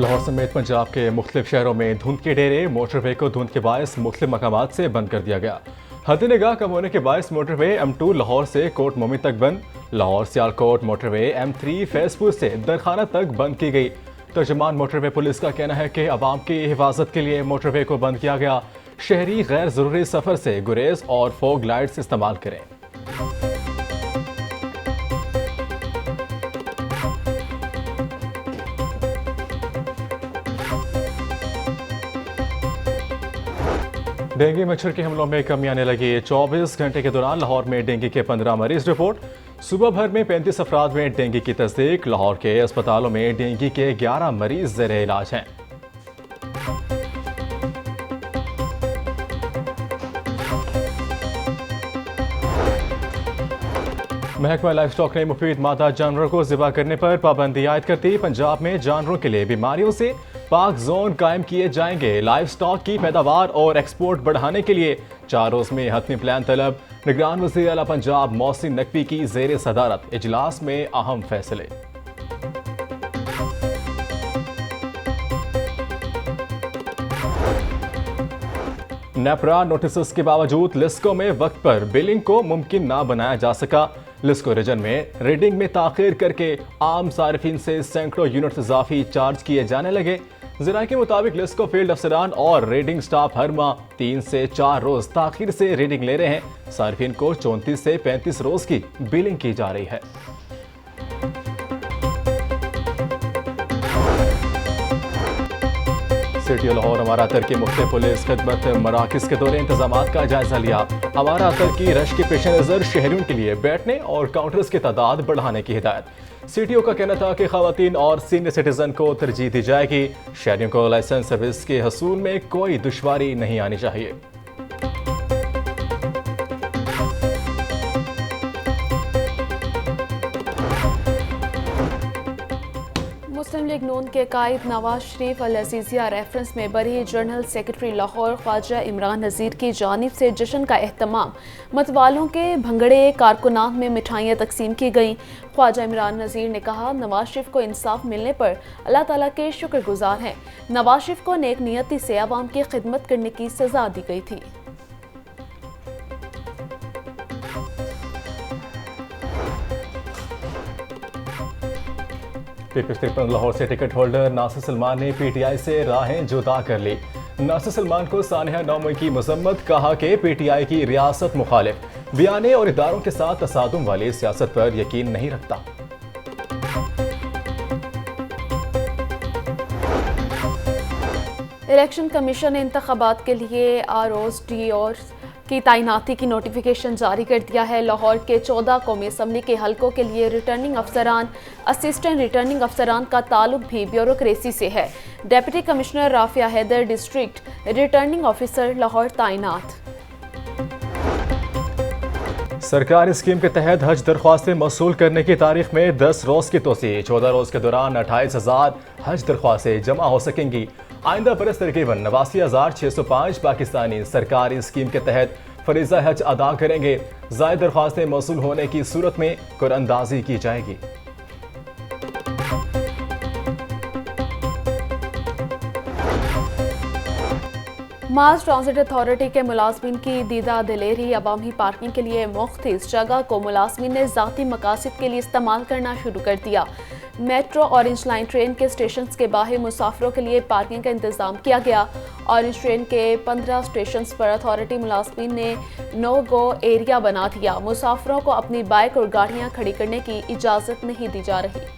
लाहौर समेत पंजाब के मुख्तलिफ शहरों में धुंध के डेरे, मोटरवे को धुंध के बायस मुख्तलिफ मकामात से बंद कर दिया गया। हद निगाह कम होने के बायस मोटरवे M2 लाहौर से कोट मोमी तक बंद, लाहौर सियालकोट मोटरवे M3 फैजपुर से दरखाना तक बंद की गई। तर्जमान मोटरवे पुलिस का कहना है कि आवाम की हिफाजत के लिए मोटरवे को बंद किया गया। शहरी गैर जरूरी सफर से गुरेज और फोग लाइट्स इस्तेमाल करें। डेंगू मच्छर के हमलों में कमी आने लगी। 24 घंटे के दौरान लाहौर में डेंगू के 15 मरीज रिपोर्ट। सुबह भर में 35 अफराद में डेंगू की तस्दीक। लाहौर के अस्पतालों में डेंगू के 11 मरीज ज़ेरे इलाज हैं। महकमा लाइफ स्टॉक ने मुफीद मादा जानवरों को ज़िबा करने पर पाबंदी आयद कर दी। पंजाब में जानवरों के लिए बीमारियों से पाक जोन कायम किए जाएंगे। लाइफ स्टॉक की पैदावार और एक्सपोर्ट बढ़ाने के लिए 4 रोज में हतमी प्लान तलब। निगरान वज़ीर आला पंजाब मोहसिन नकवी की ज़ेर सदारत इजलास में अहम फैसले। नेपरा नोटिस के बावजूद लिस्को में वक्त पर बिलिंग को मुमकिन ना बनाया जा सका। लिस्को रीजन में रीडिंग में ताखीर करके आम सार्फिन से सैकड़ों यूनिट इजाफी चार्ज किए जाने लगे। ज़राए के मुताबिक लिस्को फील्ड अफसरान और रीडिंग स्टाफ हर माह 3 से 4 रोज ताखीर से रीडिंग ले रहे हैं। सार्फिन को 34 से 35 रोज की बिलिंग की जा रही है। सिटी लाहौर अमारा अतर की मुख्तलिफ पुलिस खिदमत मराकज़ के दौरे इंतजामात का जायजा लिया। अमारा अतर की रश के पेश नज़र शहरियों के लिए बैठने और काउंटर्स की तादाद बढ़ाने की हिदायत। सीटीओ का कहना था कि खवातीन और सीनियर सिटीजन को तरजीह दी जाएगी। शहरियों को लाइसेंस सर्विस के हसूल में कोई दुश्वारी नहीं आनी चाहिए। मुस्लिम लीग नून के कायद नवाज शरीफ अल अजीजिया रेफरेंस में बरी जनरल सेक्रेटरी लाहौर ख्वाजा इमरान नज़ीर की जानिब से जश्न का एहतमाम। मतवालों के भंगड़े कारकुनात में मिठाइयाँ तकसीम की गईं। ख्वाजा इमरान नज़ीर ने कहा, नवाज शरीफ को इंसाफ मिलने पर अल्लाह ताला के शुक्रगुजार हैं। नवाज शरीफ को नेक नियति से आवाम की खिदमत करने की सजा दी गई थी। पीपल्स लाहौर से टिकट होल्डर नासिर सलमान ने PTI से राहें जुदा कर ली। नासिर सलमान को सानिया नौमी की मजम्मत, कहा कि PTI की रियासत मुखालिफ बयाने और इदारों के साथ तसादुम वाली सियासत पर यकीन नहीं रखता। इलेक्शन कमीशन ने इंतखाबात के लिए ROs की तैनाती की नोटिफिकेशन जारी कर दिया है। लाहौर के 14 कौमी असम्बली के हलकों के लिए रिटर्निंग अफसरान, असिस्टेंट रिटर्निंग अफसरान का ताल्लुक भी ब्यूरोक्रेसी से है। Deputy commissioner Rafia Haider district returning officer Lahore तैनात। सरकारी स्कीम के तहत हज दरख्वास्तें मौसूल करने की तारीख में 10 रोज की तोसी। 14 रोज के दौरान 28,000 हज दरख्वास्तें जमा हो सकेंगी। आइंदा बरस तकरीबन 89,605 पाकिस्तानी सरकारी स्कीम के तहत फरीज़ा हज अदा करेंगे। ज़ायद दरख्वास्तें मौसूल होने की सूरत में कुरानंदाजी की जाएगी। मास ट्रांजिट अथॉरिटी के मुलाजमीन की दीदा दिलेरी। अवामी पार्किंग के लिए मुख्तलिफ जगह को मुलाजमीन ने ज़ाती मकासद के लिए इस्तेमाल करना शुरू कर दिया। मेट्रो ऑरेंज लाइन ट्रेन के स्टेशन के बाहर मुसाफिरों के लिए पार्किंग का इंतजाम किया गया। ऑरेंज ट्रेन के 15 स्टेशन पर अथॉरिटी मुलाजमीन ने नो गो एरिया बना दिया। मुसाफिरों को अपनी बाइक और गाड़ियां खड़ी करने की इजाज़त नहीं दी जा रही।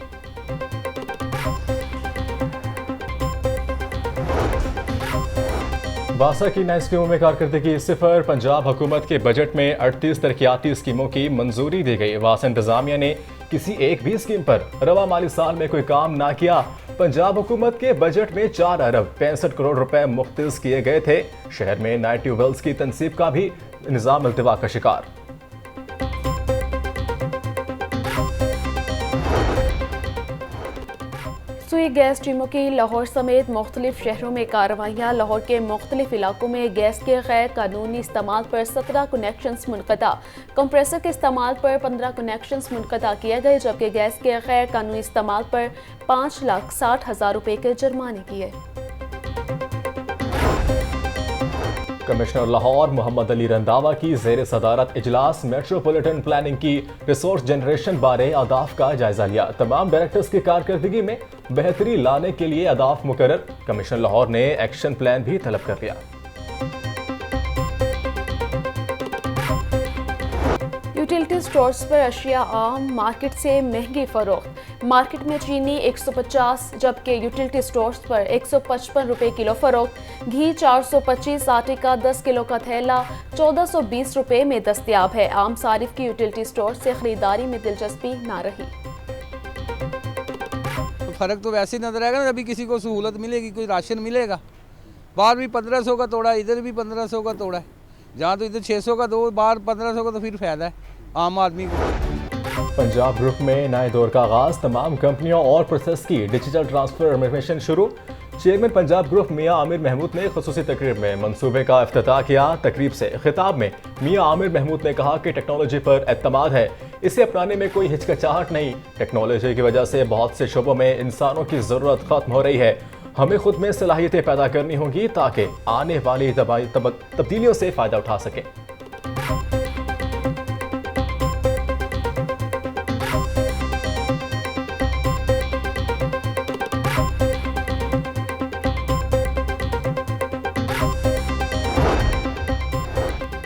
बासा की नई स्कीमों में कारकर्दगी 0। पंजाब हुकूमत के बजट में 38 तरक्याती स्कीमों की मंजूरी दी गई। वासा इंतजामिया ने किसी एक भी स्कीम पर रवा माली साल में कोई काम ना किया। पंजाब हुकूमत के बजट में 4 अरब 65 करोड़ रुपए मुख्तस किए गए थे। शहर में नए ट्यूबवेल्स की तनसीब का भी निजाम अल्तवा का शिकार। सुई गैस टीमों की लाहौर समेत मुख्तलिफ शहरों में कार्रवाइयाँ। लाहौर के मुख्तलिफ इलाकों में गैस के गैर कानूनी इस्तेमाल पर 17 कनेक्शंस मुनक़ता, कंप्रेसर के इस्तेमाल पर 15 कनेक्शंस मुनक़ता किए गए, जबकि गैस के गैर कानूनी इस्तेमाल पर 5,60,000 रुपये के जुर्माने किए। कमिश्नर लाहौर मोहम्मद अली रंधावा की ज़ेर सदारत इजलास मेट्रोपॉलिटन प्लानिंग की रिसोर्स जनरेशन बारे अहदाफ का जायजा लिया। तमाम डायरेक्टर्स की कारकर्दगी में बेहतरी लाने के लिए अहदाफ मुकर्रर। कमिश्नर लाहौर ने एक्शन प्लान भी तलब कर लिया। यूटिलिटी स्टोर्स पर अशिया आम मार्केट से महंगी फरोख्त। मार्केट में चीनी 150 जबकि यूटिलिटी स्टोर्स पर 155 रुपये किलो फरोख्त। घी 425, आटे का 10 किलो का थैला 1420 रुपये में दस्तयाब है। आम सारिफ की यूटिलिटी स्टोर से खरीदारी में दिलचस्पी ना रही। तो फ़र्क तो वैसे ही नजर आएगा ना, अभी किसी को सहूलत मिलेगी, कोई राशन मिलेगा। बाहर भी 1500 का तोड़ा, इधर भी 1500 का तोड़ा है। जहाँ तो इधर 600 का दो, बाहर 1500 का, तो फिर फ़ायदा है आम आदमी को। पंजाब ग्रुप में नए दौर का आगाज। तमाम कंपनियों और प्रोसेस की डिजिटल ट्रांसफॉर्मेशन शुरू। चेयरमैन पंजाब ग्रुप मियां आमिर महमूद ने खुसूसी तकरीब में मंसूबे का इफ्तिताह किया। तकरीब से खिताब में मियां आमिर महमूद ने कहा कि टेक्नोलॉजी पर एतमाद है, इसे अपनाने में कोई हिचकिचाहट नहीं। टेक्नोलॉजी की वजह से बहुत से शोबों में इंसानों की ज़रूरत खत्म हो रही है। हमें खुद में सलाहियतें पैदा करनी होंगी ताकि आने वाली तब्दीलियों से फ़ायदा उठा सकें।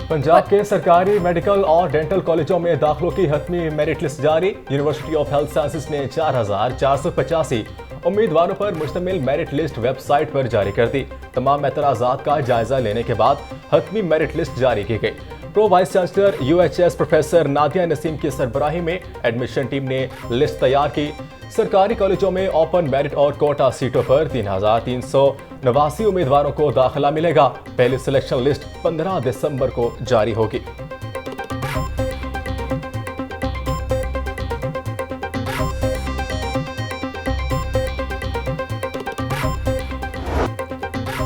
पंजाब के सरकारी मेडिकल और डेंटल कॉलेजों में दाखिलों की हतमी मेरिट लिस्ट जारी। यूनिवर्सिटी ऑफ हेल्थ साइंसेज ने 4,485 उम्मीदवारों पर मुश्तमिल मेरिट लिस्ट वेबसाइट पर जारी कर दी। तमाम एतराज़ात का जायजा लेने के बाद हतमी मेरिट लिस्ट जारी की गई। Pro vice chancellor UHS professor Nadia Naseem की सरबराही में एडमिशन टीम ने लिस्ट तैयार की। सरकारी कॉलेजों में ओपन मेरिट और कोटा सीटों पर 3,389 उम्मीदवारों को दाखिला मिलेगा। पहली सिलेक्शन लिस्ट 15 दिसंबर को जारी होगी।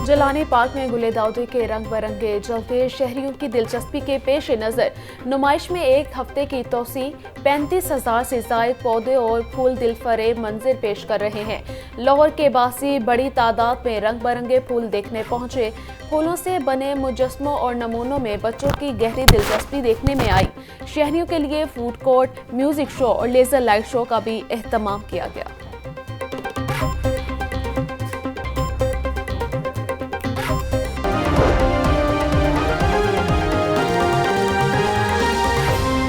जलाने पार्क में गुले दाऊदी के रंग बरंगे जलवे शहरियों की दिलचस्पी के पेश नज़र नुमाइश में एक हफ्ते की तोसी 35,000 से जायद पौधे और फूल दिलफरेब मंजर पेश कर रहे हैं। लाहौर के बासी बड़ी तादाद में रंग बरंगे फूल देखने पहुंचे। फूलों से बने मुजस्मों और नमूनों में बच्चों की गहरी दिलचस्पी देखने में आई। शहरियों के लिए फूड कोर्ट, म्यूजिक शो और लेजर लाइट शो का भी एहतमाम किया गया।